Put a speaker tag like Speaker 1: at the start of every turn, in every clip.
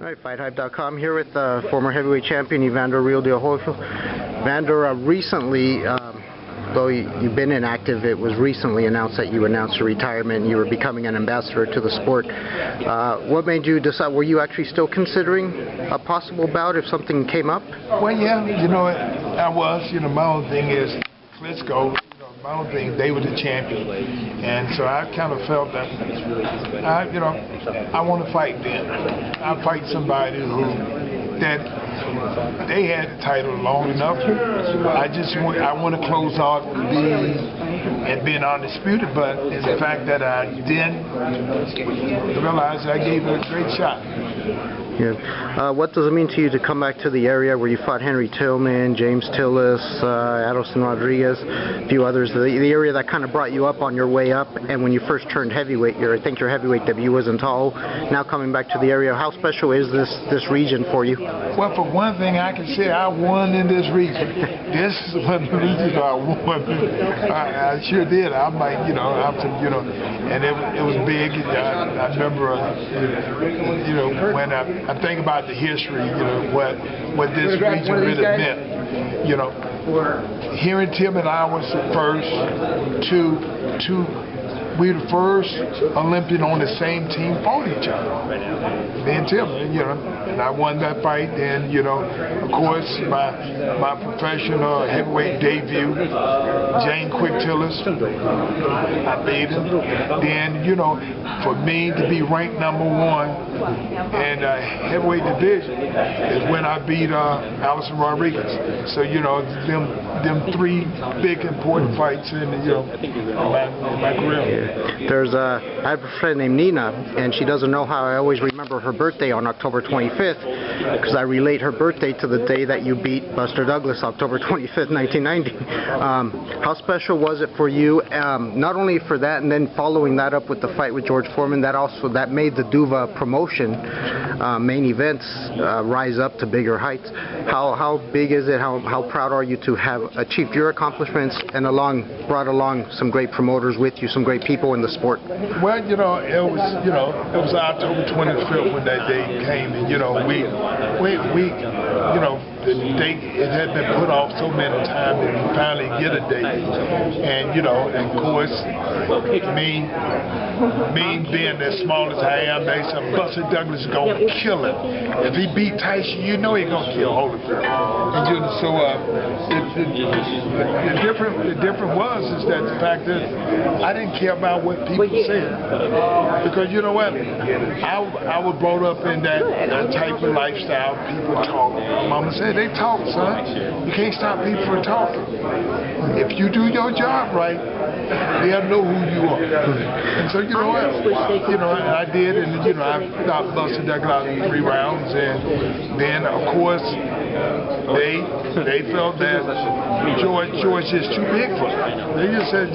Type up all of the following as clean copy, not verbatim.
Speaker 1: All right, FightHype.com here with former heavyweight champion Evander Holyfield. Evander, recently, though you've been inactive, it was recently announced that you announced your retirement and you were becoming an ambassador to the sport. What made you decide? Were you actually still considering a possible bout if something came up?
Speaker 2: Well, yeah, I was. My own thing is, let's go. My own thing, they were the champion, and so I kind of felt that I want to fight them. I fight somebody that they had the title long enough. I want to close off and being undisputed, but it's the fact that I didn't realize I gave it a great shot.
Speaker 1: Yeah. What does it mean to you to come back to the area where you fought Henry Tillman, James Tillis, Adelson Rodriguez, a few others, the area that kind of brought you up on your way up, and when you first turned heavyweight, I think your heavyweight debut was in Tahoe, now coming back to the area, how special is this region for you?
Speaker 2: Well, for one thing, I can say I won in this region. This is one of the reasons I won. I sure did. I might, and it was big. I remember, when I think about the history, what this region really meant. Henry Tillman and I was the first we were the first Olympian on the same team fought each other. Me and Tillman, and I won that fight. And of course, my professional heavyweight debut, Jane Quick Tillis, I beat him. Then, for me to be ranked #1 in heavyweight division is when I beat Adelson Rodriguez. So them three big important fights in my career.
Speaker 1: There's I have a friend named Nina, and she doesn't know how I always remember her birthday on October 25th, because I relate her birthday to the day that you beat Buster Douglas, October 25th, 1990. How special was it for you, not only for that, and then following that up with the fight with George Foreman, that made the Duva promotion main events rise up to bigger heights. How big is it? How proud are you to have achieved your accomplishments and brought along some great promoters with you, some great people in the sport?
Speaker 2: Well, it was October 25th when that day came, and the date, it had been put off so many times that we finally get a date. And and of course, me being as small as I am, they said Buster Douglas is gonna kill him. If he beat Tyson, he's gonna kill Holyfield. And so the difference was that the fact that I didn't care about what people said, because you know what, I was brought up in that type of lifestyle. People talk. Mama said they talk, son. You can't stop people from talking. If you do your job right, they'll know who you are. And so I did, and I stopped Buster Douglas out in 3 rounds, and then of course they felt that George is too big for them. They just said,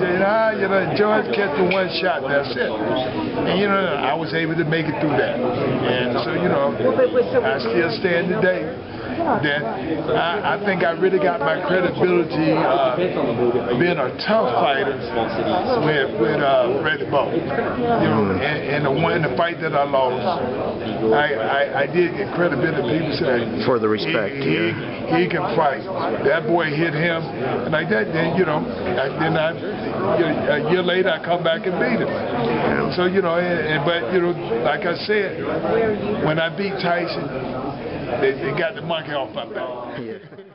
Speaker 2: George catch the one shot, that's it. And I was able to make it through that. And so I still stand today that I think I really got my credibility being a tough fighter with Riddick Bowe. And the fight that I lost, I did get credibility. People said
Speaker 1: for the respect.
Speaker 2: He can fight. That boy hit him, and like that. Then a year later I come back and beat him. So but like I said, when I beat Tyson, they got the monkey off my back.